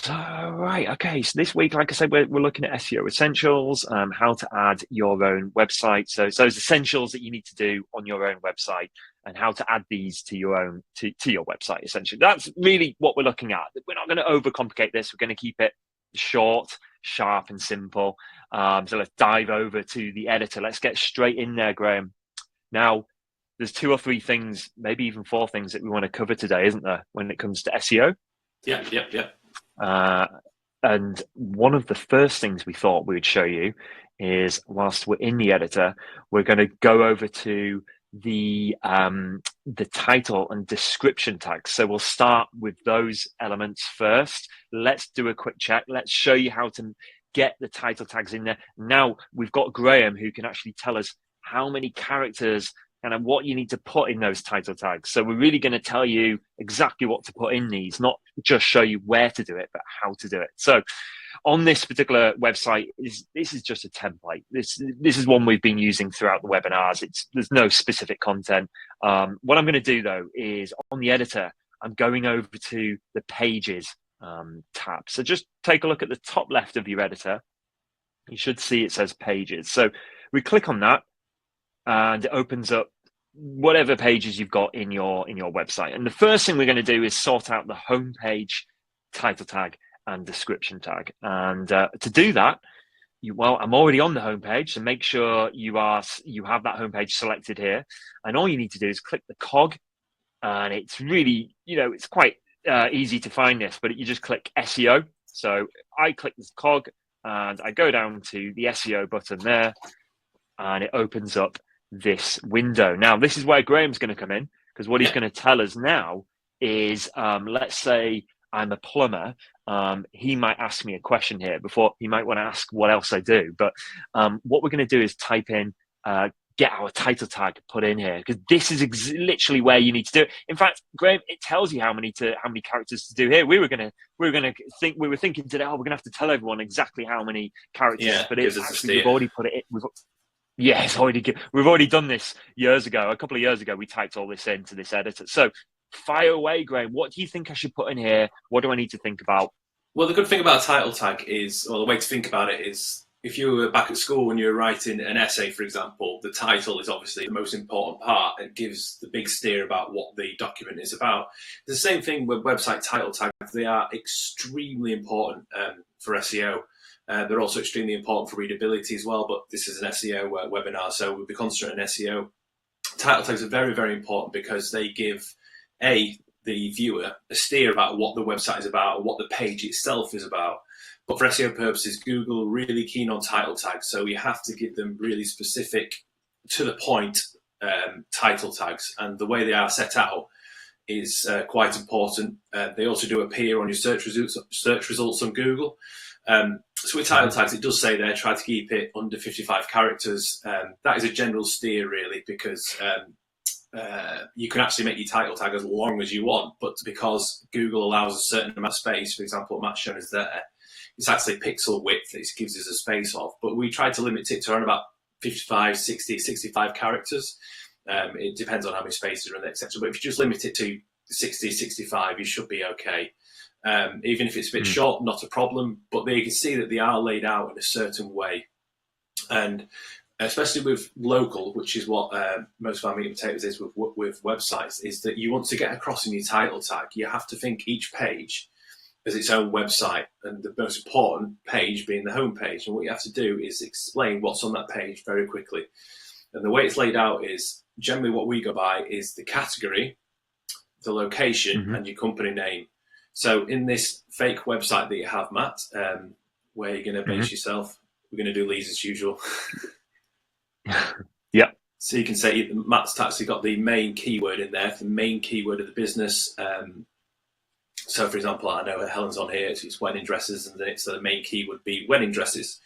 So, right, okay. So this week, like I said, we're looking at SEO essentials, how to add your own website. So it's those essentials that you need to do on your own website and how to add these to your own to your website, essentially. That's really what we're looking at. We're not going to overcomplicate this. We're going to keep it short, sharp, and simple. So let's dive over to the editor. Let's get straight in there, Graham. Now, there's 2 or 3 things, maybe even 4 things that we want to cover today, isn't there, when it comes to SEO? Yep. And one of the first things we thought we would show you is, whilst we're in the editor, we're going to go over to the title and description tags. So we'll start with those elements first. Let's do a quick check. Let's show you how to get the title tags in there. Now we've got Graham who can actually tell us how many characters and what you need to put in those title tags. So we're really going to tell you exactly what to put in these, not just show you where to do it, but how to do it. So on this particular website, this is just a template. This is one we've been using throughout the webinars. There's no specific content. What I'm going to do, though, is on the editor, I'm going over to the Pages tab. So just take a look at the top left of your editor. You should see it says Pages. So we click on that, and it opens up whatever pages you've got in your website. And the first thing we're going to do is sort out the home page, title tag, and description tag. And to do that, I'm already on the home page, so make sure you have that home page selected here. And all you need to do is click the cog, and it's really, it's quite easy to find this, but you just click SEO. So I click this cog, and I go down to the SEO button there, and it opens up this window. Now, this is where Graham's going to come in, because what he's going to tell us now is, let's say I'm a plumber. He might ask me a question here before he might want to ask what else I do. But what we're going to do is type in, get our title tag put in here, because this is literally where you need to do it. In fact, Graham, it tells you how many characters to do here. We were thinking today, we're going to have to tell everyone exactly how many characters, but it's actually, we've already put it in. We've already done this years ago. A couple of years ago, we typed all this into this editor. So fire away, Graham. What do you think I should put in here? What do I need to think about? Well, the good thing about a title tag is, or the way to think about it is, if you were back at school and you were writing an essay, for example, the title is obviously the most important part. It gives the big steer about what the document is about. The same thing with website title tags. They are extremely important for SEO. They're also extremely important for readability as well, but this is an SEO webinar, so we'll be concentrating on SEO. Title tags are very, very important because they give, the viewer a steer about what the website is about and what the page itself is about. But for SEO purposes, Google are really keen on title tags, so you have to give them really specific, to the point title tags. And the way they are set out is quite important. They also do appear on your search results on Google. So with title tags, it does say there, try to keep it under 55 characters. That is a general steer, really, because you can actually make your title tag as long as you want, but because Google allows a certain amount of space, for example, what Matt's shown us there, it's actually pixel width, it gives us a space of, but we try to limit it to around about 55, 60, 65 characters. It depends on how many spaces are in there, etc. But if you just limit it to 60, 65, you should be okay. Even if it's a bit short, not a problem, but you can see that they are laid out in a certain way. And especially with local, which is what most of our meat and potatoes is with websites, is that you want to get across in your title tag, you have to think each page as its own website, and the most important page being the home page. And what you have to do is explain what's on that page very quickly. And the way it's laid out is, generally what we go by is the category, the location, and your company name. So in this fake website that you have, Matt, where you're going to base yourself, we're going to do Lee's as usual. Yeah. So you can say Matt's actually got the main keyword in there, the main keyword of the business. So, for example, I know Helen's on here, it's wedding dresses, and so the main key would be wedding dresses.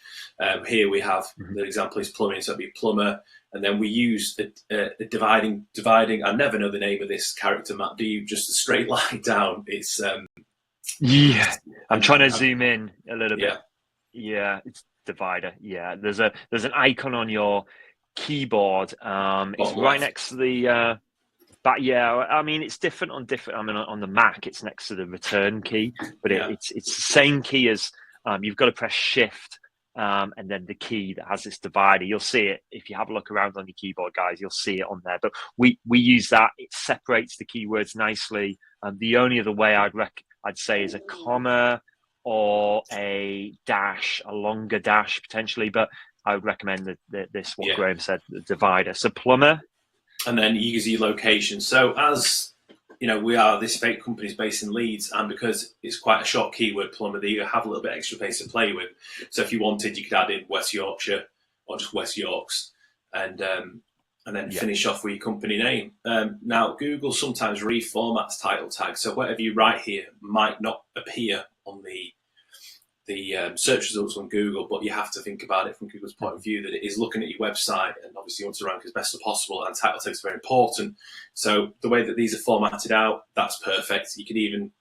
Here we have the example is plumbing, so it'd be plumber. And then we use the dividing. I never know the name of this character, Matt. Do you just a straight line down? It's yeah. I'm trying to zoom in a little bit. Yeah, it's divider. Yeah, there's an icon on your keyboard. It's right next to the But yeah, I mean, it's different on different. I mean, on the Mac, it's next to the return key, but Yeah. it's the same key as you've got to press Shift and then the key that has this divider. You'll see it if you have a look around on your keyboard, guys. You'll see it on there. But we use that. It separates the keywords nicely. The only other way I'd say is a comma or a dash, a longer dash potentially. But I would recommend this what Graham said, the divider. So plumber. And then you use your location. So as you know, we are this fake company is based in Leeds, and because it's quite a short keyword, plumber, that you have a little bit extra space to play with. So if you wanted, you could add in West Yorkshire or just West Yorks, and then finish off with your company name. Now, Google sometimes reformats title tags, so whatever you write here might not appear on the search results on Google, but you have to think about it from Google's point of view that it is looking at your website, and obviously you want to rank as best as possible, and title tags are very important. So the way that these are formatted out, that's perfect. You could even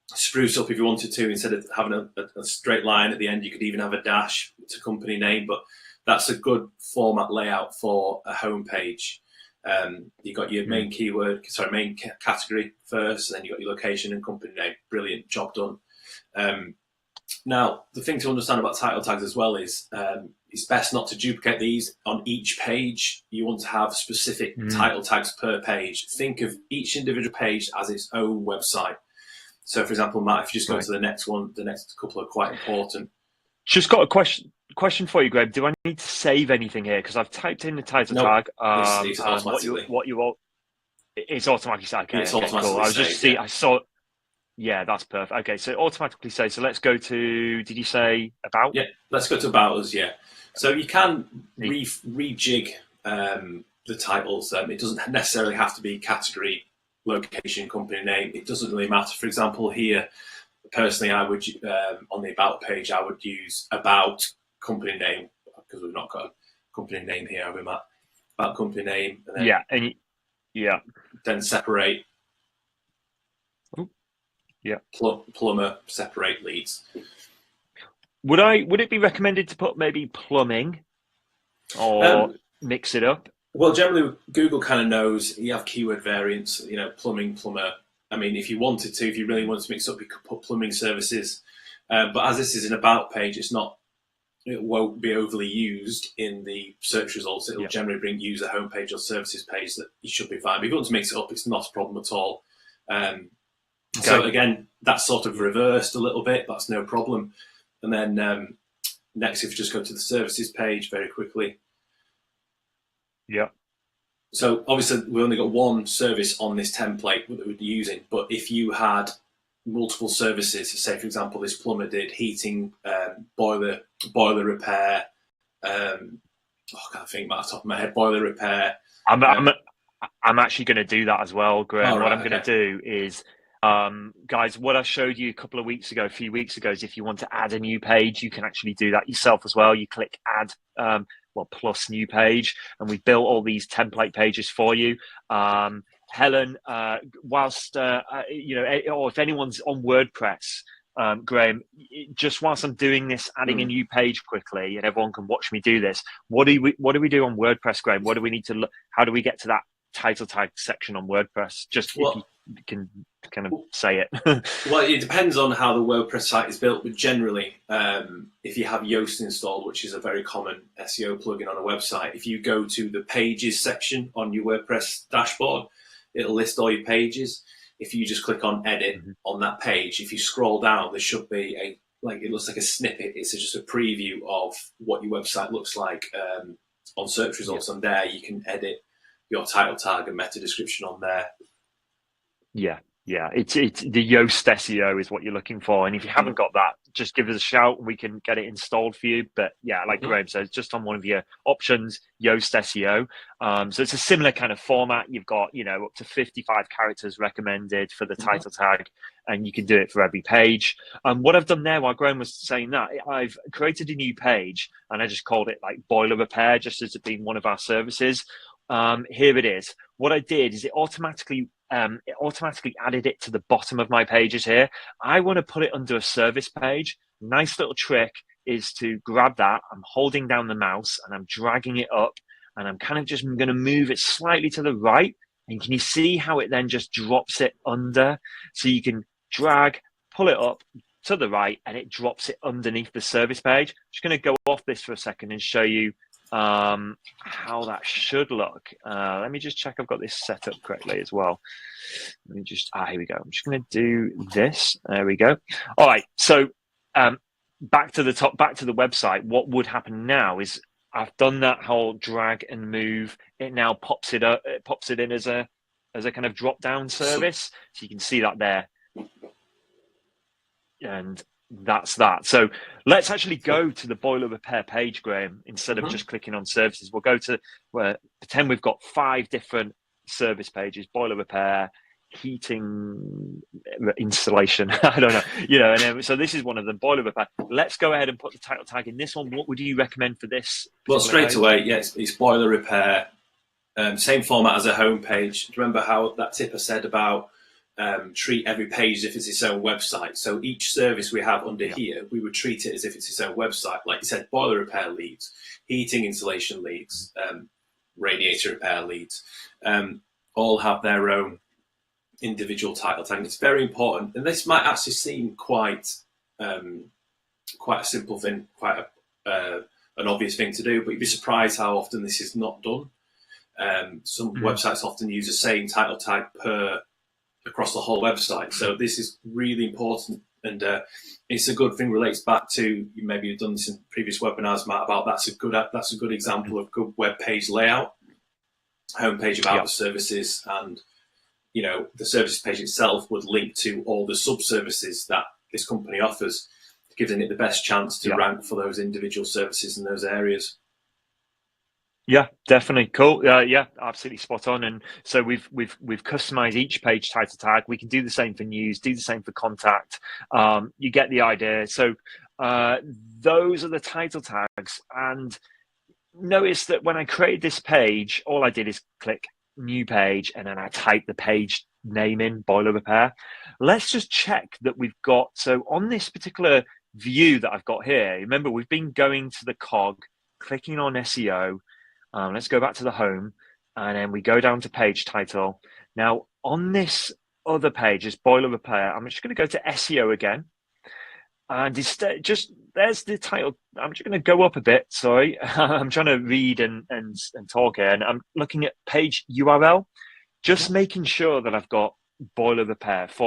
spruce up if you wanted to. Instead of having a straight line at the end, you could even have a dash to company name, but that's a good format layout for a homepage. You got your main main category first, and then you got your location and company name. Brilliant, job done. Now, the thing to understand about title tags as well is it's best not to duplicate these on each page. You want to have specific title tags per page. Think of each individual page as its own website. So, for example, Matt, if you just go to the next one, the next couple are quite important. Just got a question for you, Greg. Do I need to save anything here? Because I've typed in the title tag. It's automatically. It's automatically saved. Okay, it's automatically cool. I was just saved, I saw. Yeah, that's perfect. Okay, so automatically save. So let's go to. Did you say about? Yeah, let's go to about us. Yeah, so you can rejig the titles. It doesn't necessarily have to be category, location, company name. It doesn't really matter. For example, here, personally, I would on the about page, I would use about company name, because we've not got a company name here, have we, Matt? About company name. And then, then separate. Plumber, separate leads. Would it be recommended to put maybe plumbing or mix it up? Well, generally Google kind of knows you have keyword variants, plumbing, plumber. I mean, if you really wanted to mix up, you could put plumbing services. But as this is an about page, it won't be overly used in the search results. It'll generally bring user homepage or services page that you should be fine. But if you want to mix it up, it's not a problem at all. So again, that's sort of reversed a little bit. That's no problem. And then next, if you just go to the services page very quickly. Yeah. So obviously, we only got one service on this template that we're using. But if you had multiple services, say for example, this plumber did heating, boiler repair. I can't think about the top of my head. Boiler repair. I'm actually going to do that as well, Graham. What I'm going to do is. Guys, what I showed you a few weeks ago, is if you want to add a new page, you can actually do that yourself as well. You click add, plus new page, and we've built all these template pages for you. Helen, whilst, or if anyone's on WordPress, Graham, just whilst I'm doing this, adding a new page quickly, and everyone can watch me do this. What do we do on WordPress, Graham? What do we need to look? How do we get to that title tag section on WordPress? Just if you can kind of say it. Well, it depends on how the WordPress site is built, but generally, if you have Yoast installed, which is a very common SEO plugin on a website, if you go to the pages section on your WordPress dashboard, it'll list all your pages. If you just click on edit on that page, if you scroll down, there should be it looks like a snippet. It's just a preview of what your website looks like on search results. And there you can edit your title tag and meta description on there. Yeah, it's the Yoast SEO is what you're looking for, and if you haven't got that, just give us a shout. We can get it installed for you. But yeah, like Graham says, just on one of your options, Yoast SEO. So it's a similar kind of format. You've got up to 55 characters recommended for the title tag, and you can do it for every page. What I've done there, while Graham was saying that, I've created a new page, and I just called it like boiler repair, just as it being one of our services. Here it is. What I did is it automatically added it to the bottom of my pages here. I want to put it under a service page. Nice little trick is to grab that. I'm holding down the mouse and I'm dragging it up, and I'm kind of just going to move it slightly to the right. And can you see how it then just drops it under? So you can drag, pull it up to the right, and it drops it underneath the service page. I'm just going to go off this for a second and show you how that should look. Let me just check I've got this set up correctly as well. Let me just, here we go. I'm just going to do this. There we go. All right. So back to the top, back to the website. What would happen now is I've done that whole drag and move. It now pops it up. It pops it in as a kind of drop down service. So you can see that there, and that's that. So let's actually go to the boiler repair page, Graham. Instead of just clicking on services, we'll go to where pretend we've got 5 different service pages: boiler repair, heating installation. I don't know, and then, so this is one of them, boiler repair. Let's go ahead and put the title tag in this one. What would you recommend for this? Well, straight away, yes, it's boiler repair. Same format as a home page. Do you remember how that tip I said about treat every page as if it's its own website? So each service we have under here, we would treat it as if it's its own website. Like you said, boiler repair leads, heating installation leads, radiator repair leads, all have their own individual title tag. It's very important, and this might actually seem quite a simple thing, quite an obvious thing to do, but you'd be surprised how often this is not done. Some websites often use the same title tag across the whole website, so this is really important, and it's a good thing. Relates back to, maybe you've done this in previous webinars, Matt, about that's a good example of good web page layout, homepage about the services, and the service page itself would link to all the sub-services that this company offers, giving it the best chance to rank for those individual services in those areas. Yeah, definitely. Cool. Yeah, absolutely spot on. And so we've customized each page title tag. We can do the same for news, do the same for contact. You get the idea. So those are the title tags. And notice that when I created this page, all I did is click new page, and then I type the page name in, boiler repair. Let's just check that we've got, so on this particular view that I've got here, remember we've been going to the cog, clicking on SEO. Let's go back to the home, and then we go down to page title. Now on this other page is boiler repair. I'm just going to go to SEO again, and instead, just there's the title. I'm just going to go up a bit. Sorry, I'm trying to read and talk here, and I'm looking at page URL, just making sure that I've got boiler repair /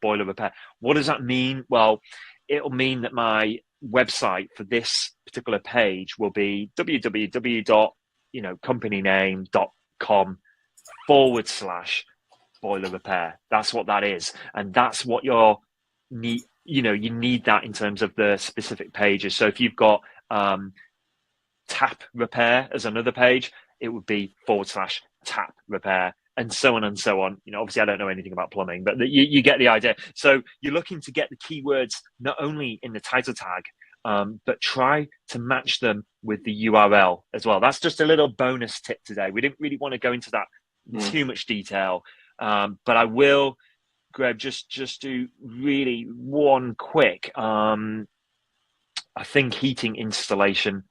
boiler repair. What does that mean? Well, it'll mean that my website for this particular page will be www.companyname.com / boiler repair. That's what that is, and that's what your need. You need that in terms of the specific pages. So if you've got tap repair as another page, it would be / tap repair, and so on and so on. Obviously I don't know anything about plumbing, but you get the idea. So you're looking to get the keywords not only in the title tag, but try to match them with the URL as well. That's just a little bonus tip today. We didn't really want to go into that too much detail, but I will, Greg, just do really one quick. I think heating installation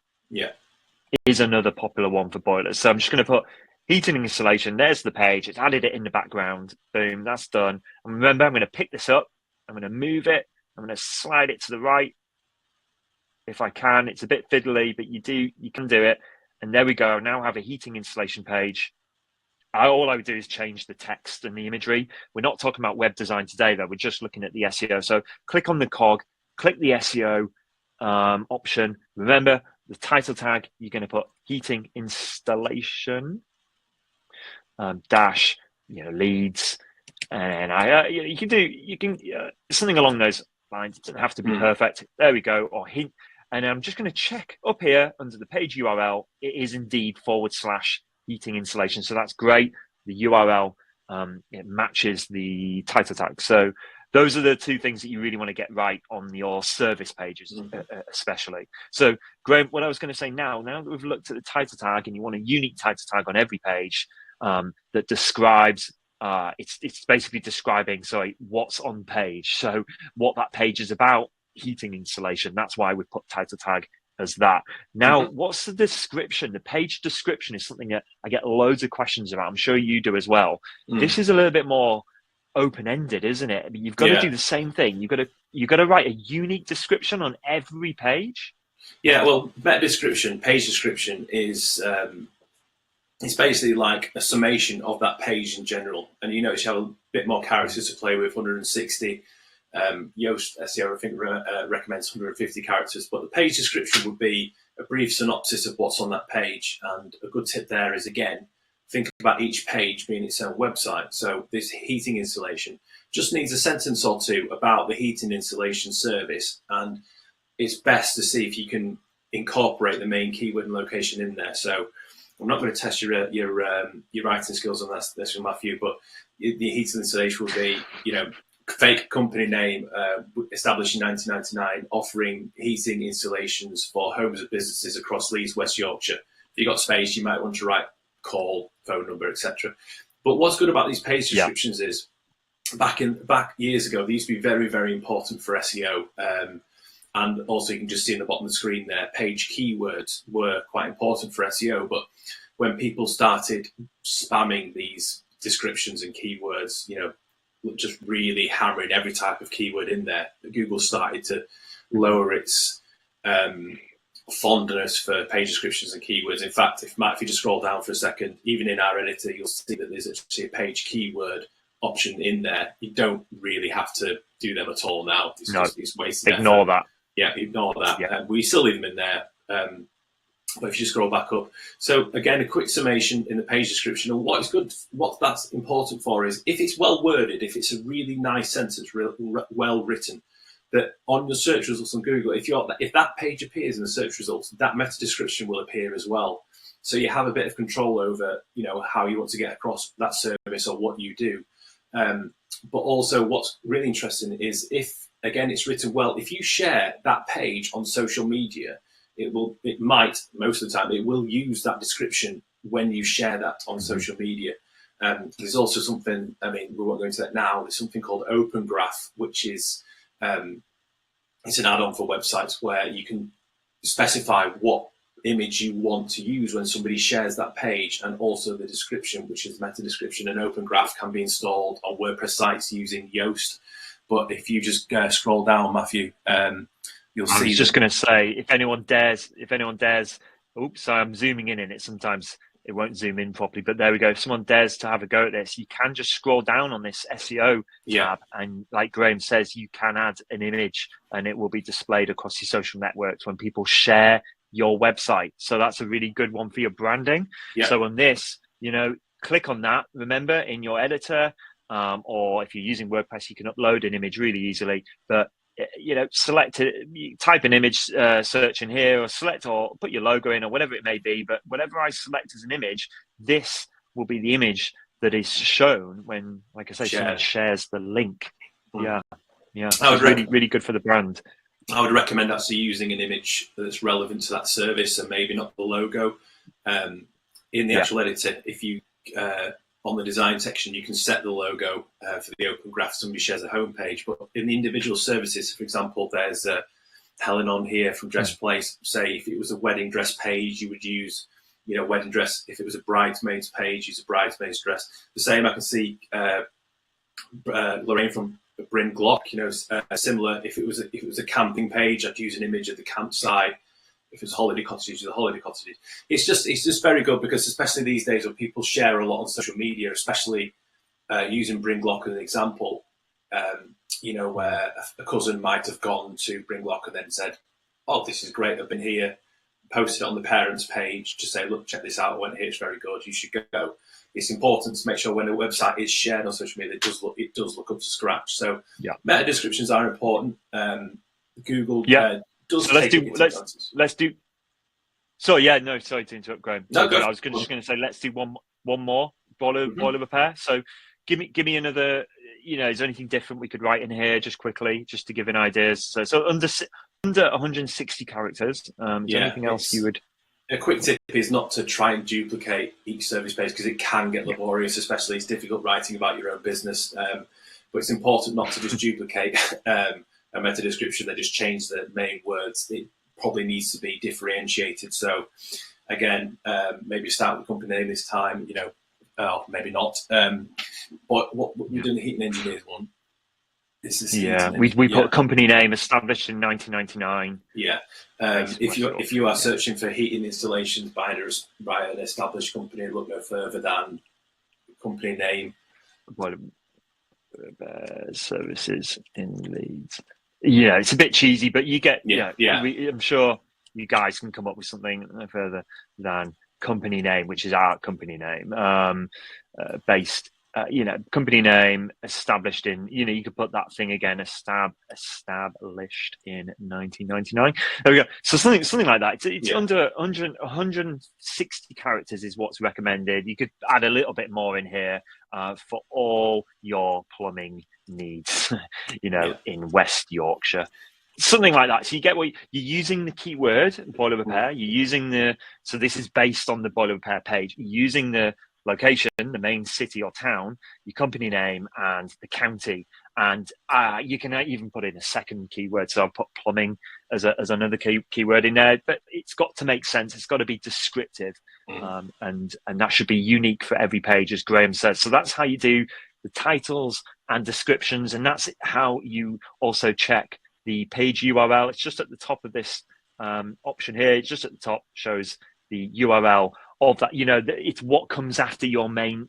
is another popular one for boilers. So I'm just going to put heating installation. There's the page. It's added it in the background. Boom, that's done. And remember, I'm going to pick this up. I'm going to move it. I'm going to slide it to the right if I can. It's a bit fiddly, but you can do it. And there we go. I now have a heating installation page. All I would do is change the text and the imagery. We're not talking about web design today, though. We're just looking at the SEO. So click on the cog, click the SEO option. Remember, the title tag, you're going to put heating installation dash leads, and you can something along those lines. It doesn't have to be perfect. There we go. Or hint. And I'm just going to check up here under the page URL. It is indeed / heating installation. So that's great. The URL, it matches the title tag. So those are the two things that you really want to get right on your service pages, especially. So Graham, what I was going to say now that we've looked at the title tag, and you want a unique title tag on every page that describes, it's basically describing, what's on page. So what that page is about, heating installation. That's why we put title tag as that. Now, what's the description? The page description is something that I get loads of questions about. I'm sure you do as well. This is a little bit more open-ended, isn't it? I mean, you've got to do the same thing. You've got to write a unique description on every page. Yeah, well, meta description, page description is it's basically like a summation of that page in general. And you notice you have a bit more characters to play with, 160. Yoast SEO, I think, recommends 150 characters. But the page description would be a brief synopsis of what's on that page. And a good tip there is, again, think about each page being its own website. So this heating installation just needs a sentence or two about the heating installation service. And it's best to see if you can incorporate the main keyword and location in there. So I'm not going to test your writing skills on this one, Matthew, but the heating installation will be, fake company name, established in 1999, offering heating installations for homes and businesses across Leeds, West Yorkshire. If you've got space, you might want to write call, phone number, etc. But what's good about these page descriptions is back years ago, they used to be very, very important for SEO. And also, you can just see in the bottom of the screen there, page keywords were quite important for SEO. But when people started spamming these descriptions and keywords, just really hammering every type of keyword in there, Google started to lower its fondness for page descriptions and keywords. In fact, if you just scroll down for a second, even in our editor, you'll see that there's actually a page keyword option in there. You don't really have to do them at all now. It's wasted Ignore effort. that. Yeah, ignore that. Yeah. We still leave them in there. But if you scroll back up. So again, a quick summation in the page description. And what that's important for is if it's well worded, if it's a really nice sentence, well written, that on the search results on Google, if that page appears in the search results, that meta description will appear as well. So you have a bit of control over, how you want to get across that service or what you do. But also what's really interesting is again, it's written well. If you share that page on social media, most of the time, it will use that description when you share that on social media. There's also something, we won't go into that now, there's something called Open Graph, which is, it's an add-on for websites where you can specify what image you want to use when somebody shares that page, and also the description, which is meta description. And Open Graph can be installed on WordPress sites using Yoast. But if you just scroll down, Matthew, you'll see. I was just going to say, if anyone dares, oops, sorry, I'm zooming in it. Sometimes it won't zoom in properly, but there we go. If someone dares to have a go at this, you can just scroll down on this SEO tab. And like Graham says, you can add an image and it will be displayed across your social networks when people share your website. So that's a really good one for your branding. So on this, click on that. Remember, in your editor, or if you're using WordPress, you can upload an image really easily. But select it, type an image search in here, or select or put your logo in, or whatever it may be. But whatever I select as an image, this will be the image that is shown when, like I say, someone shares the link. Yeah. So it's really good for the brand. I would recommend actually using an image that's relevant to that service and maybe not the logo. In the actual editor, if you on the design section, you can set the logo for the Open Graph. Somebody shares a homepage, but in the individual services, for example, there's Helen on here from Dress Place. Say if it was a wedding dress page, you would use, wedding dress. If it was a bridesmaid's page, use a bridesmaid's dress. The same, I can see Lorraine from Bryn Glock. Similar. If it was a camping page, I'd use an image of the campsite. If it's holiday cottages, the holiday cottages. It's just very good, because especially these days when people share a lot on social media, especially using Bringlock as an example, where a cousin might have gone to Bringlock and then said, "Oh, this is great, I've been here," posted it on the parents' page to say, "Look, check this out, I went here, it's very good, you should go." It's important to make sure when a website is shared on social media, it does look up to scratch. So meta descriptions are important. Google. So let's do. Sorry to interrupt, Graham. No, I was just going to say, let's do one more boiler repair. So give me another. Is there anything different we could write in here just quickly, just to give an ideas? So under 160 characters. Is there anything else you would? A quick tip is not to try and duplicate each service page, because it can get laborious, especially it's difficult writing about your own business. But it's important not to just duplicate a meta description. They just change the main words. probably needs to be differentiated. So again, maybe start with the company name this time, you know, maybe not. But what we're doing the heating engineers one. This is we put company name established in 1999. Yeah, if you are searching for heating installations by an established company, look no further than company name. Services in Leeds. Yeah, it's a bit cheesy, but you get. I'm sure you guys can come up with something further than company name, which is our company name, based. Company name established in. You could put that thing again. Established in 1999. There we go. So something like that. It's under 160 characters is what's recommended. You could add a little bit more in here for all your plumbing needs. In West Yorkshire. Something like that. So you get what you're using the keyword boiler repair. You're using so this is based on the boiler repair page. You're using the location, the main city or town, your company name, and the county. And you can even put in a second keyword. So I'll put plumbing as another keyword in there. But it's got to make sense. It's got to be descriptive, and that should be unique for every page, as Graham says. So that's how you do the titles and descriptions, and that's how you also check the page URL. It's just at the top of this option here. It's just at the top, shows the URL of that. It's what comes after your domain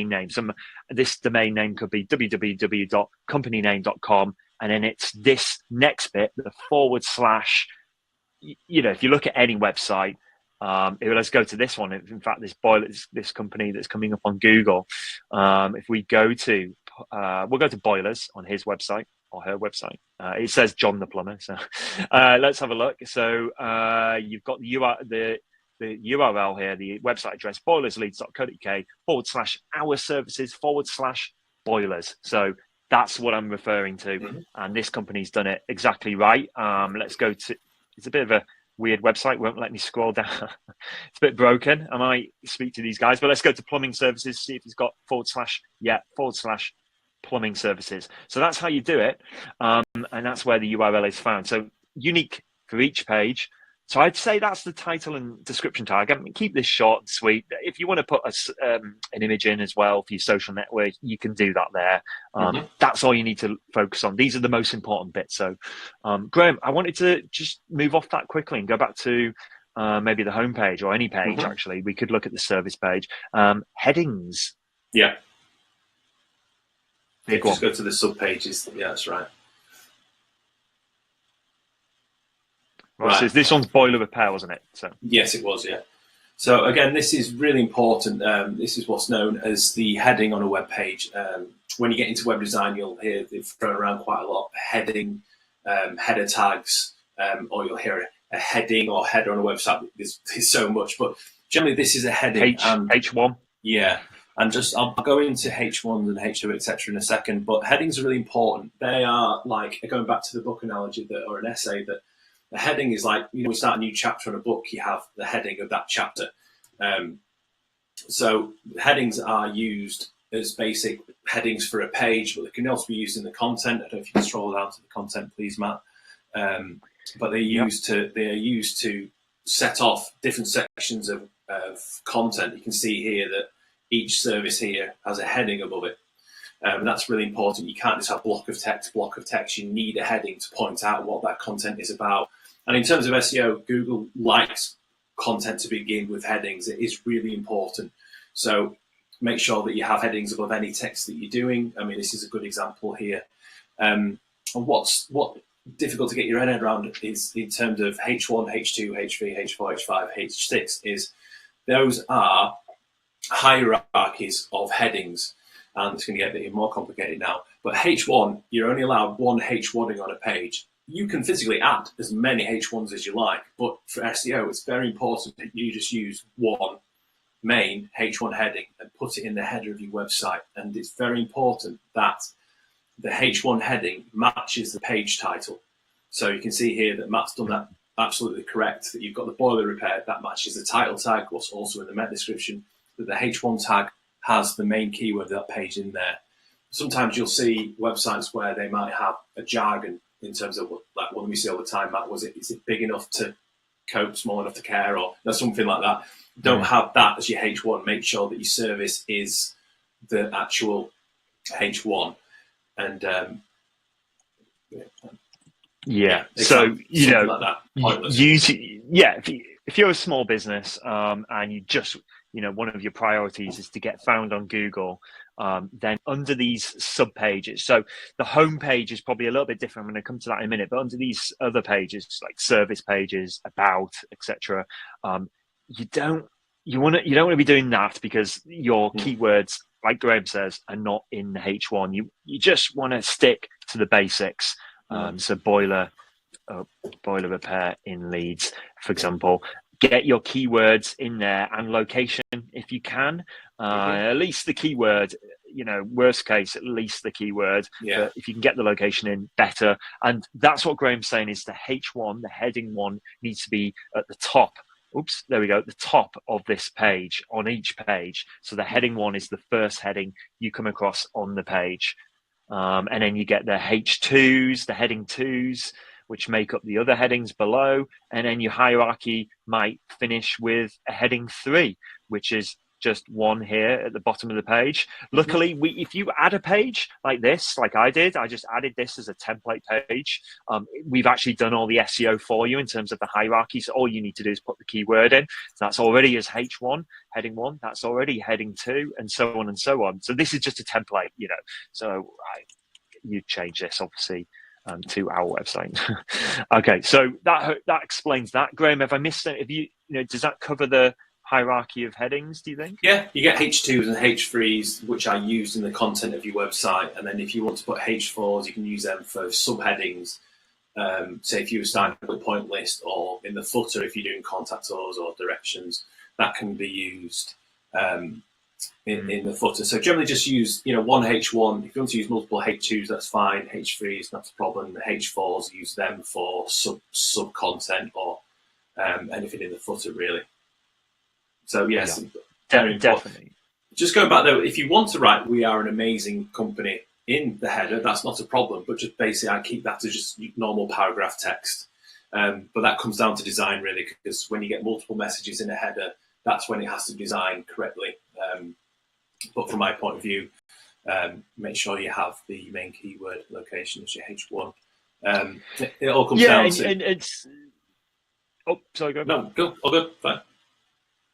name. So this domain name could be www.companyname.com, and then it's this next bit, the /. If you look at any website, let's go to this one. In fact, this company that's coming up on Google. If we go to, we'll go to Boilers on his website or her website. It says John the Plumber. So let's have a look. So you've got the URL here, the website address, boilersleeds.co.uk/our services /boilers. So that's what I'm referring to. And this company's done it exactly right. Let's go to, it's a bit of a weird website, won't let me scroll down. It's a bit broken. I might speak to these guys, but let's go to plumbing services, see if it's got / plumbing services. So that's how you do it. And that's where the URL is found. So unique for each page. So I'd say that's the title and description tag. Keep this short and sweet. If you want to put an image in as well for your social network, you can do that there. That's all you need to focus on. These are the most important bits. So, Graham, I wanted to just move off that quickly and go back to maybe the homepage or any page, actually. We could look at the service page. Headings. Yeah. Big just go to the sub-pages. Yeah, that's right. Right. So this one's boiler repair, wasn't it? So yes, it was. Yeah. So again, this is really important. This is what's known as the heading on a web page. When you get into web design, you'll hear they've thrown around quite a lot. Heading, header tags, or you'll hear a heading or header on a website. There's so much, but generally this is a heading. H1. Yeah. And I'll go into H1 and H2, etc. in a second. But headings are really important. They are like, going back to the book analogy or an essay, that the heading is like, we start a new chapter in a book, you have the heading of that chapter. So headings are used as basic headings for a page, but they can also be used in the content. I don't know if you can scroll down to the content, please, Matt. But they're used to set off different sections of content. You can see here that each service here has a heading above it. That's really important. You can't just have block of text. You need a heading to point out what that content is about. And in terms of SEO, Google likes content to begin with headings. It is really important. So make sure that you have headings above any text that you're doing. I mean, this is a good example here. And what's difficult to get your head around is in terms of H1, H2, H3, H4, H5, H6 is those are hierarchies of headings. And it's going to get a bit more complicated now. But H1, you're only allowed one H1ing on a page. You can physically add as many H1s as you like, but for SEO, it's very important that you just use one main H1 heading and put it in the header of your website. And it's very important that the H1 heading matches the page title. So you can see here that Matt's done that absolutely correct, that you've got the boiler repair, that matches the title tag, what's also in the meta description, that the H1 tag has the main keyword of that page in there. Sometimes you'll see websites where they might have a jargon in terms of like what we see all the time, Matt, is it big enough to cope, small enough to care, or something like that. Don't have that as your H1. Make sure that your service is the actual H1. And so like that. Pointless. If you're a small business and you just one of your priorities is to get found on Google, then under these sub pages, so the home page is probably a little bit different. I'm going to come to that in a minute, but under these other pages like service pages, about, etc., you don't want to be doing that, because your keywords, like Graham says, are not in the H1. You just want to stick to the basics. So boiler repair in Leeds, for example. Get your keywords in there and location if you can. At least the keyword, worst case, at least the keyword. Yeah. But if you can get the location in, better. And that's what Graham's saying, is the H1, the heading one, needs to be at the top. Oops, there we go. The top of this page, on each page. So the heading one is the first heading you come across on the page. And then you get the H2s, the heading twos, which make up the other headings below. And then your hierarchy might finish with a heading 3, which is just one here at the bottom of the page. Luckily, if you add a page like this, like I did, I just added this as a template page. We've actually done all the SEO for you in terms of the hierarchy. So all you need to do is put the keyword in. So that's already as H1, heading 1. That's already heading 2, and so on and so on. So this is just a template, So you change this, obviously, to our website. Okay, so that explains that. Graham, have I missed it? Does that cover the hierarchy of headings, do you think? Yeah, you get H2s and H3s, which are used in the content of your website. And then if you want to put H4s, you can use them for subheadings. Say if you were starting a point list, or in the footer, if you're doing contact us or directions, that can be used in the footer. So generally just use, one H1. If you want to use multiple H2s, that's fine. H3s, that's a problem. The H4s, use them for sub content or anything in the footer, really. So yes, definitely. Just going back though, if you want to write "We are an amazing company" in the header, that's not a problem. But just basically, I keep that as just normal paragraph text. But that comes down to design, really, because when you get multiple messages in a header, that's when it has to design correctly. But from my point of view, make sure you have the main keyword location as your H1. It all comes down to. And it's. Oh, sorry, go. No, go. All good. Fine.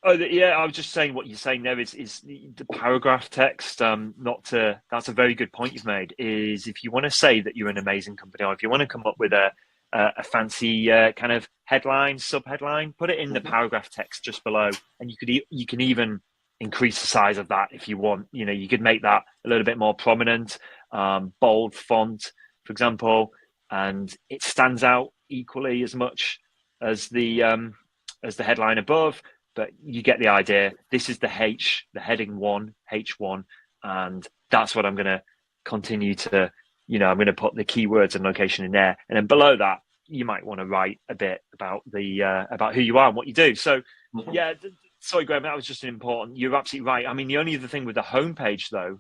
Oh, yeah, I was just saying what you're saying there is the paragraph text. That's a very good point you've made. Is if you want to say that you're an amazing company, or if you want to come up with a fancy kind of headline, sub-headline, put it in the paragraph text just below, and you can even increase the size of that if you want. You could make that a little bit more prominent, bold font, for example, and it stands out equally as much as the headline above. But you get the idea. This is the heading 1, H1, and that's what I'm going to continue to, I'm going to put the keywords and location in there. And then below that, you might want to write a bit about about who you are and what you do. So, sorry, Graham, that was just important. You're absolutely right. I mean, the only other thing with the homepage, though,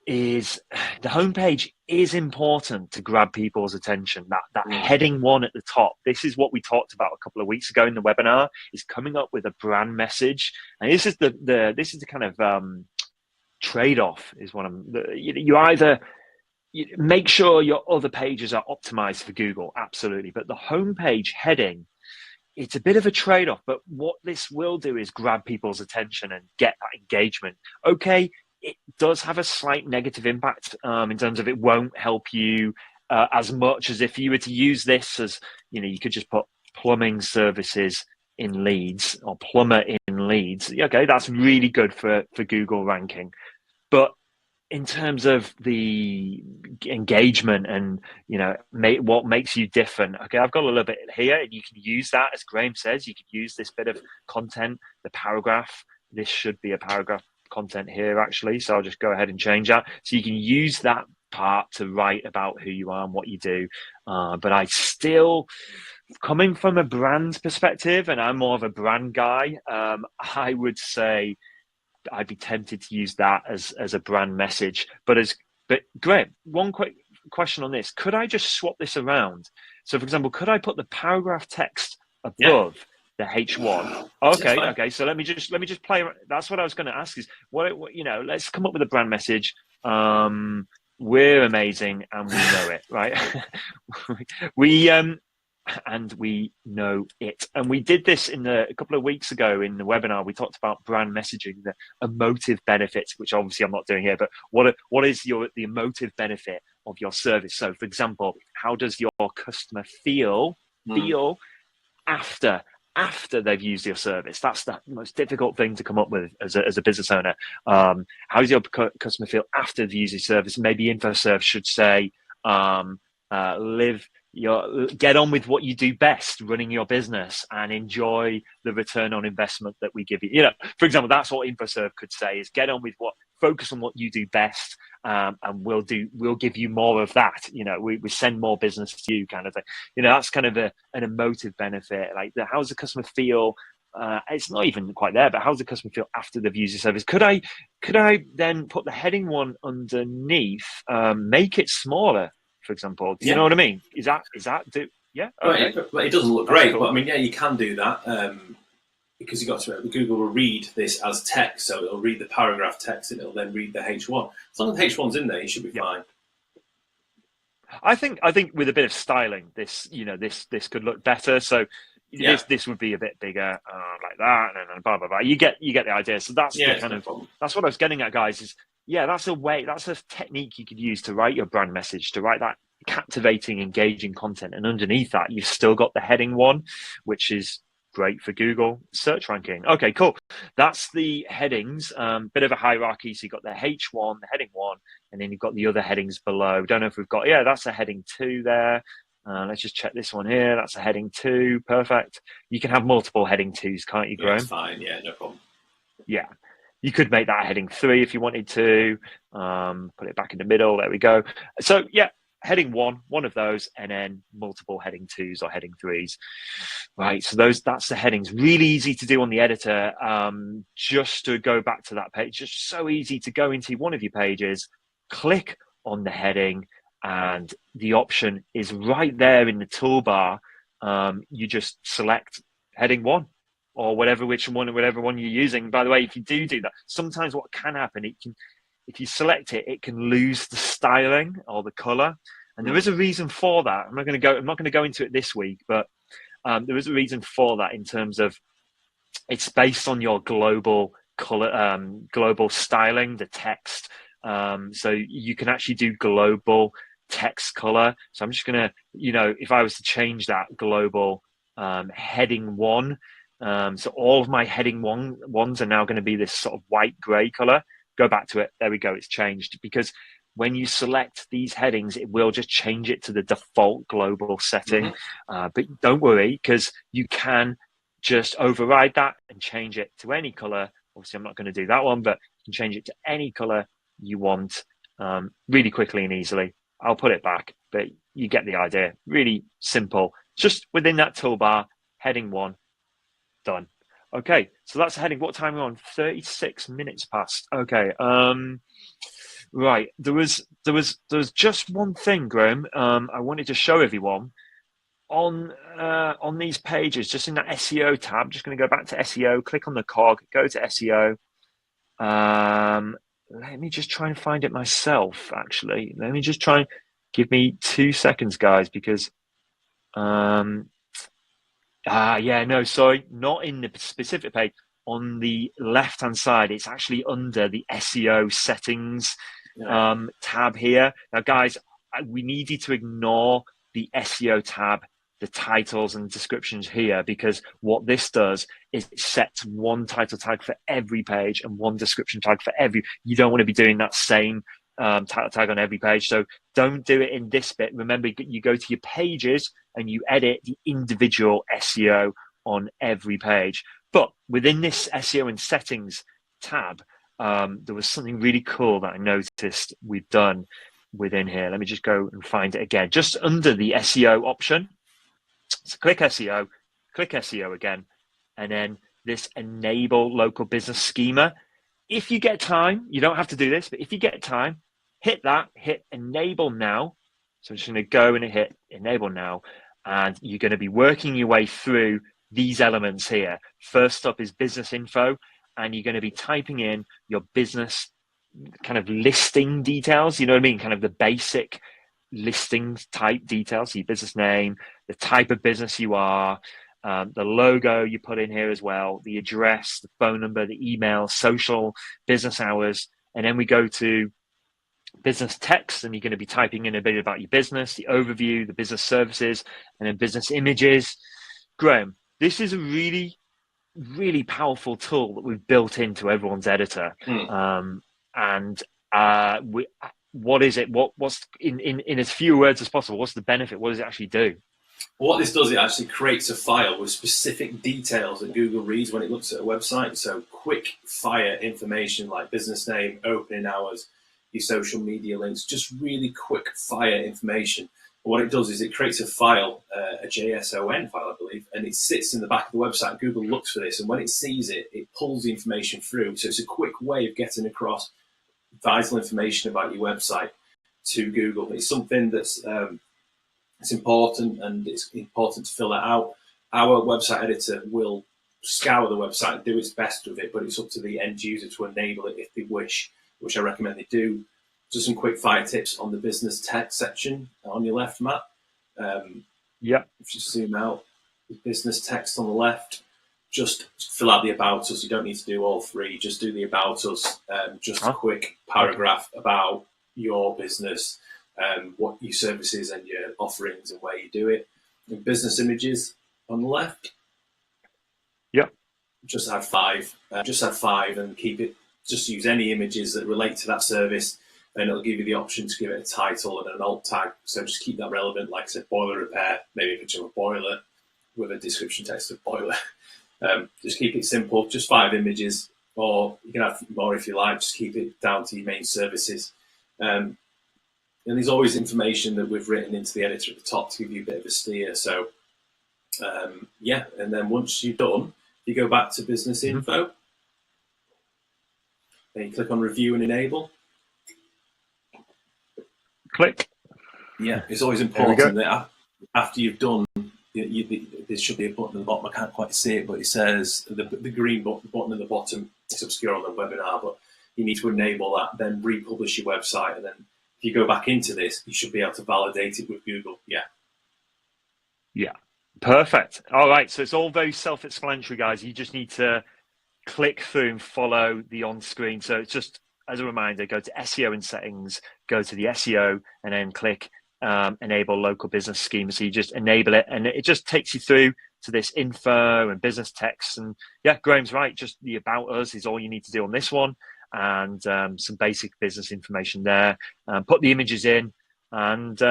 is the homepage is important to grab people's attention. That heading 1 at the top. This is what we talked about a couple of weeks ago in the webinar, is coming up with a brand message. And this is the kind of trade-off is what you either make sure your other pages are optimized for Google, absolutely. But the homepage heading, it's a bit of a trade-off, but what this will do is grab people's attention and get that engagement. Okay, it does have a slight negative impact in terms of it won't help you as much as if you were to use this as, you could just put plumbing services in Leeds or plumber in Leeds. Okay, that's really good for Google ranking. But in terms of the engagement and, what makes you different, okay, I've got a little bit here, and you can use that, as Graham says, you could use this bit of content, the paragraph. This should be a paragraph content here, actually. So I'll just go ahead and change that. So you can use that part to write about who you are and what you do. But I still, coming from a brand perspective, and I'm more of a brand guy, I would say I'd be tempted to use that as a brand message. But Graham, one quick question on this. Could I just swap this around? So, for example, could I put the paragraph text Yeah, above the H1? that's Okay, fine. okay. So let me just play. That's what I was going to ask. Is what let's come up with a brand message. We're amazing and we know it, right? we and we know it. And we did this a couple of weeks ago in the webinar. We talked about brand messaging, the emotive benefits, which obviously I'm not doing here, but what is the emotive benefit of your service? So, for example, how does your customer feel after they've used your service? That's the most difficult thing to come up with as a business owner. How does your customer feel after they've used your service? Maybe InfoServe should say, get on with what you do best, running your business, and enjoy the return on investment that we give you. For example, that's what InfoServe could say: is get on with focus on what you do best, and we'll give you more of that. We send more business to you, kind of thing. That's kind of an emotive benefit. Like, how does the customer feel? It's not even quite there, but how does the customer feel after they've used your service? Could I then put the heading one underneath, make it smaller, for example? Do you know what I mean? Is that yeah? Okay. But it doesn't look That's great. cool. But I mean, yeah, you can do that because you got to remember, Google will read this as text, so it'll read the paragraph text and it'll then read the H1. As long as the H1's in there, you should be fine. I think with a bit of styling, this could look better. So this would be a bit bigger, like that, and blah blah blah. You get the idea. So that's that's what I was getting at, guys. Is that's a technique you could use to write your brand message, to write that captivating, engaging content, and underneath that, you've still got the heading one, which is great for Google search ranking. Okay, cool. That's the headings. Bit of a hierarchy. So you've got the H1, the heading one, and then you've got the other headings below. Don't know if we've got, that's a heading 2 there. Let's just check this one here. That's a heading 2. Perfect. You can have multiple heading 2s, can't you, Graham? Yeah, it's fine. Yeah, no problem. Yeah. You could make that heading 3 if you wanted to. Put it back in the middle. There we go. So, heading 1, one of those, and then multiple heading 2s or heading 3s. Right, so that's the headings. Really easy to do on the editor. Just to go back to that page, just so easy to go into one of your pages, click on the heading, and the option is right there in the toolbar. You just select heading 1 or whatever one you're using. By the way, if you do that, sometimes what can happen, if you select it, it can lose the styling or the color, and there is a reason for that. I'm not going to go into it this week, but there is a reason for that in terms of it's based on your global color, global styling, the text. So you can actually do global text color. So I'm just going to, if I was to change that global heading 1, so all of my heading ones are now going to be this sort of white gray color. Go back to it. There we go. It's changed, because when you select these headings, it will just change it to the default global setting. But don't worry, because you can just override that and change it to any color. Obviously, I'm not going to do that one, but you can change it to any color you want really quickly and easily. I'll put it back, but you get the idea. Really simple. Just within that toolbar, heading 1, done. Okay, so that's heading. What time are we on? 36 minutes past. Okay. Right. There was just one thing, Graham. I wanted to show everyone on these pages, just in that SEO tab. Just going to go back to SEO. Click on the cog. Go to SEO. Let me just try and find it myself. Actually, let me just try and give me 2 seconds, guys, because sorry, not in the specific page. On the left-hand side, it's actually under the SEO settings tab here. Now, guys, we need you to ignore the SEO tab, the titles and descriptions here, because what this does is it sets one title tag for every page and one description tag for every. You don't want to be doing that same title tag on every page. So don't do it in this bit. Remember, you go to your pages and you edit the individual SEO on every page. But within this SEO and settings tab, there was something really cool that I noticed we've done within here. Let me just go and find it again. Just under the SEO option. So click SEO again, and then this enable local business schema. If you get time, you don't have to do this, but if you get time, hit enable now, So I'm just going to go and hit enable now, and you're going to be working your way through these elements here. First up is business info, and you're going to be typing in your business kind of listing details, you know what I mean? Kind of the basic listings type details, so your business name, the type of business you are, the logo you put in here as well, the address, the phone number, the email, social, business hours. And then we go to business text, and you're going to be typing in a bit about your business, the overview, the business services, and then business images. Graham, this is a really, really powerful tool that we've built into everyone's editor. And what is it? What's in as few words as possible? What's the benefit? What does it actually do? What this does, it actually creates a file with specific details that Google reads when it looks at a website. So quick fire information like business name, opening hours, your social media links, just really quick fire information. And what it does is it creates a file, a JSON file, I believe, and it sits in the back of the website. Google looks for this, and when it sees it, it pulls the information through. So it's a quick way of getting across vital information about your website to Google. It's something that's it's important, and it's important to fill that out. Our website editor will scour the website and do its best with it, but it's up to the end user to enable it if they wish, which I recommend they do. Just some quick fire tips on the business text section on your left, Matt. Yeah. If you zoom out, the business text on the left, just fill out the about us. You don't need to do all three. Just do the about us. Just a quick paragraph about your business, what your services and your offerings and where you do it. And business images on the left. Yeah. Just add five. And keep it. Just use any images that relate to that service, and it'll give you the option to give it a title and an alt tag. So just keep that relevant. Like I said, boiler repair, maybe a picture of a boiler with a description text of boiler. Just keep it simple, just 5 images, or you can have more if you like. Just keep it down to your main services. And there's always information that we've written into the editor at the top to give you a bit of a steer. So yeah, and then once you're done, you go back to business info. Then you click on review and enable. Click. Yeah, it's always important that after you've done, there should be a button at the bottom. I can't quite see it, but it says the green button at the bottom. It's obscure on the webinar, but you need to enable that, then republish your website, and then if you go back into this, you should be able to validate it with Google. Yeah. Perfect. All right. So it's all very self-explanatory, guys. You just need to click through and follow the on-screen. So it's just, as a reminder, go to SEO and settings, go to the SEO, and then click enable local business schema. So you just enable it, and it just takes you through to this info and business text. And yeah, Graham's right. Just the about us is all you need to do on this one, and some basic business information there. Put the images in, and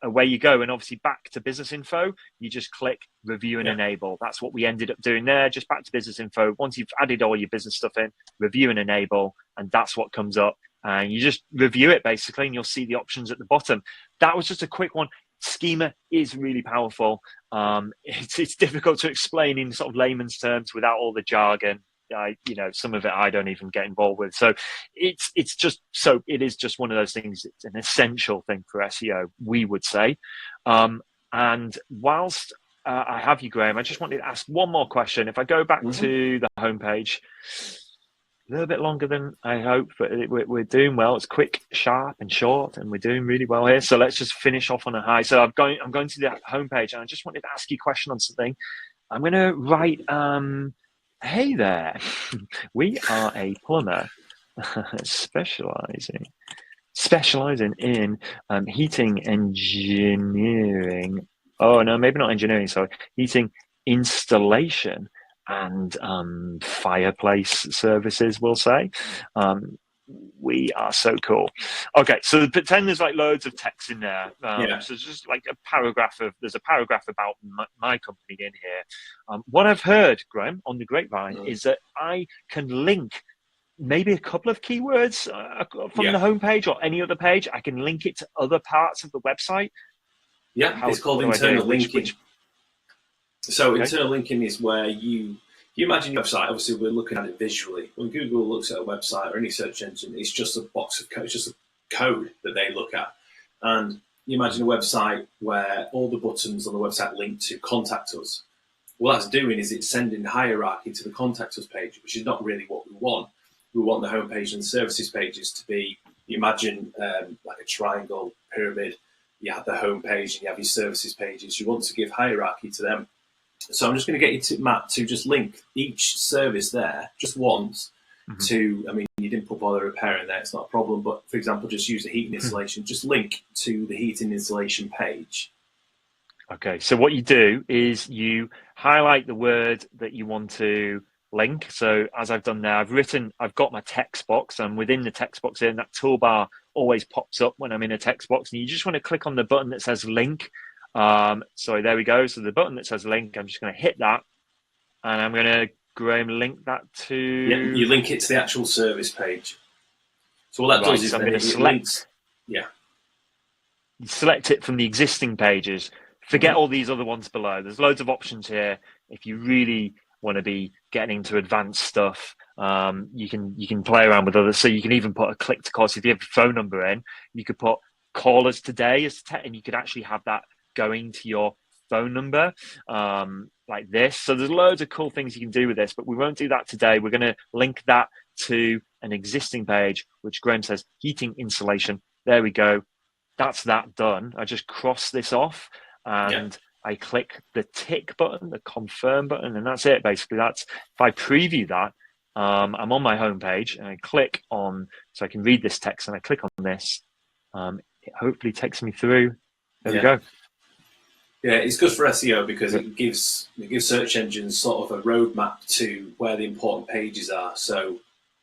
away you go. And obviously back to business info, you just click review and enable. That's what we ended up doing there. Just back to business info. Once you've added all your business stuff in, review and enable, and that's what comes up. And you just review it basically, and you'll see the options at the bottom. That was just a quick one. Schema is really powerful. It's difficult to explain in sort of layman's terms without all the jargon. Some of it I don't even get involved with. So it is just one of those things. It's an essential thing for SEO, we would say. And whilst I have you, Graham, I just wanted to ask one more question. If I go back to the homepage, a little bit longer than I hoped, but we're doing well. It's quick, sharp, and short, and we're doing really well here. So let's just finish off on a high. So I'm going to the homepage, and I just wanted to ask you a question on something. I'm going to write, hey there, we are a plumber specializing in heating engineering. Oh, no, maybe not engineering, sorry. Heating installation and fireplace services, we'll say. We are so cool. Okay, so pretend there's like loads of text in there. So it's just like there's a paragraph about my company in here. What I've heard, Graham, on the grapevine is that I can link maybe a couple of keywords from the homepage or any other page. I can link it to other parts of the website. Yeah, it's called internal linking. Internal linking is where you imagine your website. Obviously, we're looking at it visually. When Google looks at a website or any search engine, it's just a box of code. It's just a code that they look at. And you imagine a website where all the buttons on the website link to contact us. What that's doing is it's sending hierarchy to the contact us page, which is not really what we want. We want the homepage and the services pages to be, you imagine like a triangle pyramid. You have the homepage and you have your services pages. You want to give hierarchy to them. So I'm just going to get you to Matt to just link each service there just once to, I mean, you didn't put boiler repair in there, it's not a problem, but for example, just use the heating installation, just link to the heating installation page. Okay, so what you do is you highlight the word that you want to link. So as I've done now, I've got my text box, and within the text box here, and that toolbar always pops up when I'm in a text box, and you just want to click on the button that says link. So there we go. So the button that says link, I'm just going to hit that, and I'm going to, Graham, link that to... Yeah, you link it to the actual service page. So all that does is I'm going to select... links. Yeah. You select it from the existing pages. Forget all these other ones below. There's loads of options here. If you really want to be getting into advanced stuff, you can play around with others. So you can even put a click to call. So if you have your phone number in, you could put call us today and you could actually have that going to your phone number like this. So there's loads of cool things you can do with this, but we won't do that today. We're going to link that to an existing page, which Graham says heating insulation. There we go. That's that done. I just cross this off and I click the tick button, the confirm button, and that's it. Basically, that's if I preview that, I'm on my home page and I click on, so I can read this text, and I click on this. It hopefully takes me through. There we go. Yeah, it's good for SEO because it gives search engines sort of a roadmap to where the important pages are. So,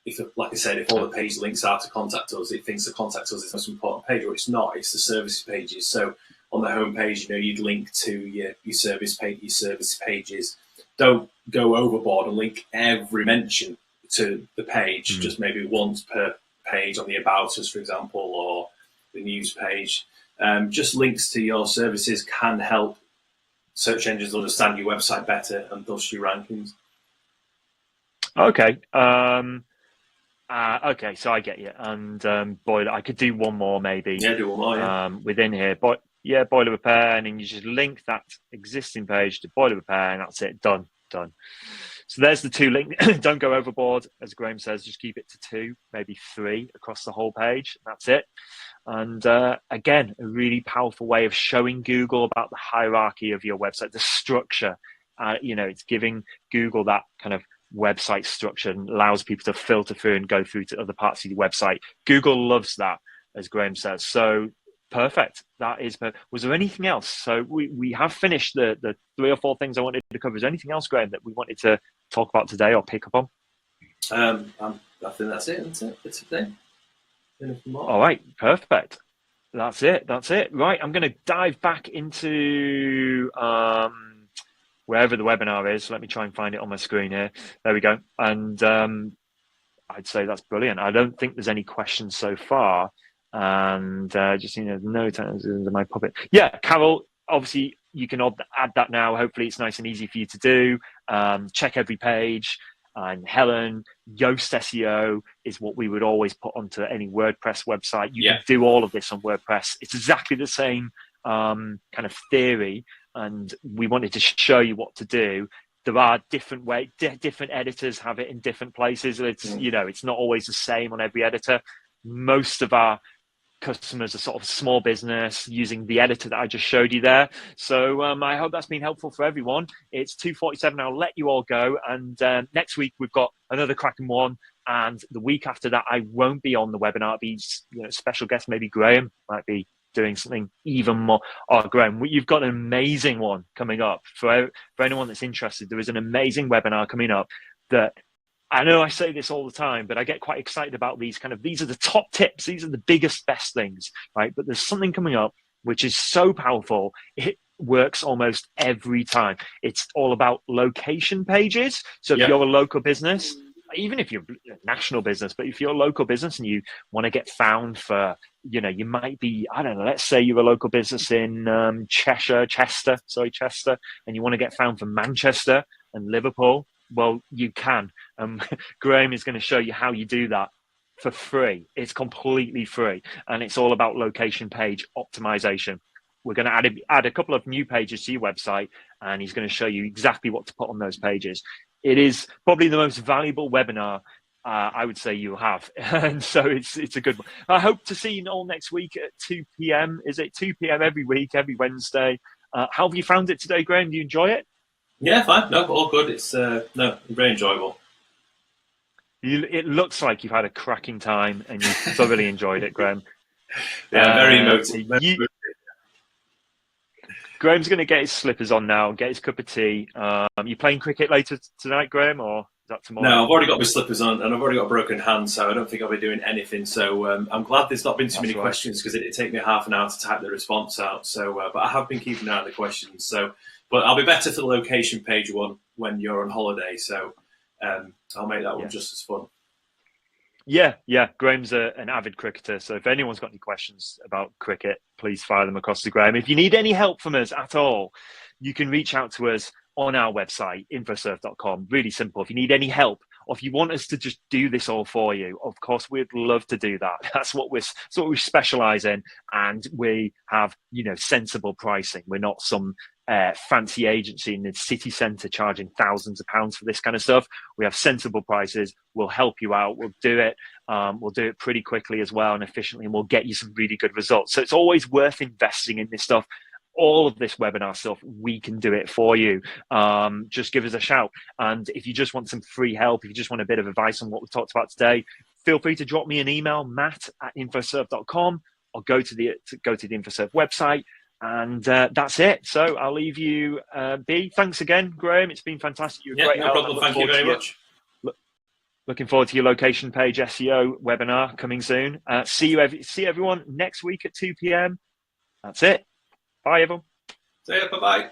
if, like I said, if all the page links are to contact us, it thinks the contact us is the most important page, or it's not. It's the services pages. So on the home page, you'd link to your service page, your service pages. Don't go overboard and link every mention to the page. Just maybe once per page on the About Us, for example, or the news page. Just links to your services can help search engines understand your website better and thus your rankings. Okay. Okay, so I get you. And boiler, I could do one more maybe. Yeah, do one more. Yeah. Within here, boiler repair, and then you just link that existing page to boiler repair, and that's it. Done. So there's the two links. Don't go overboard, as Graham says. Just keep it to 2, maybe 3 across the whole page. That's it. And again, a really powerful way of showing Google about the hierarchy of your website, the structure. It's giving Google that kind of website structure and allows people to filter through and go through to other parts of your website. Google loves that, as Graham says. So perfect. That is perfect. Was there anything else? So we have finished the 3 or 4 things I wanted to cover. Is there anything else, Graham, that we wanted to talk about today or pick up on? I think that's it. That's it today. All right, perfect. That's it. Right, I'm going to dive back into wherever the webinar is. Let me try and find it on my screen here. There we go. And I'd say that's brilliant. I don't think there's any questions so far. And just no times in my puppet. Yeah, Carol, obviously you can add that now. Hopefully it's nice and easy for you to do. Check every page. And Helen, Yoast SEO is what we would always put onto any WordPress website. You can do all of this on WordPress. It's exactly the same kind of theory, and we wanted to show you what to do. There are different different editors have it in different places. It's not always the same on every editor. Most of our customers are sort of small business using the editor that I just showed you there. So I hope that's been helpful for everyone. It's 2:47. I'll let you all go. And next week we've got another cracking one. And the week after that, I won't be on the webinar. It'll be special guest, maybe Graham might be doing something even more. Oh, Graham, you've got an amazing one coming up. For anyone that's interested, there is an amazing webinar coming up that I know I say this all the time, but I get quite excited about these are the top tips. These are the biggest, best things, right? But there's something coming up which is so powerful. It works almost every time. It's all about location pages. So if you're a local business, even if you're a national business, but if you're a local business and you want to get found for, you might be, I don't know, let's say you're a local business in Chester, and you want to get found for Manchester and Liverpool. Well, you can. Graham is going to show you how you do that for free. It's completely free, and it's all about location page optimization. We're going to add a couple of new pages to your website, and he's going to show you exactly what to put on those pages. It is probably the most valuable webinar I would say you'll have, and so it's a good one. I hope to see you all next week at 2 p.m. Is it 2 p.m. every week, every Wednesday? How have you found it today, Graham? Do you enjoy it? Yeah, fine. No, all good. It's very enjoyable. It looks like you've had a cracking time and you thoroughly enjoyed it, Graham. Yeah, very emotive. Graham's going to get his slippers on now, get his cup of tea. You playing cricket later tonight, Graham, or is that tomorrow? No, I've already got my slippers on and I've already got a broken hand, so I don't think I'll be doing anything. So I'm glad there's not been too many questions, because it'd take me half an hour to type the response out. So, but I have been keeping an eye on the questions. So, but I'll be better for the location page one when you're on holiday. So I'll make that one just as fun. Yeah. Graham's an avid cricketer, so if anyone's got any questions about cricket, please fire them across to Graham. If you need any help from us at all, you can reach out to us on our website, infosurf.com. Really simple. If you need any help, or if you want us to just do this all for you, of course, we'd love to do that. That's what we specialize in, and we have, sensible pricing. We're not some fancy agency in the city centre charging thousands of pounds for this kind of stuff. We have sensible prices. We'll help you out. We'll do it. We'll do it pretty quickly as well and efficiently, and we'll get you some really good results. So it's always worth investing in this stuff. All of this webinar stuff, we can do it for you. Just give us a shout. And if you just want some free help, if you just want a bit of advice on what we've talked about today, feel free to drop me an email, matt@infosurf.com, or go to the InfoSurf website. And that's it. So I'll leave you be. Thanks again, Graham. It's been fantastic. You're great. No problem. Thank you very much. Looking forward to your location page SEO webinar coming soon. See everyone next week at 2 p.m. That's it. Bye, everyone. See ya. Bye-bye.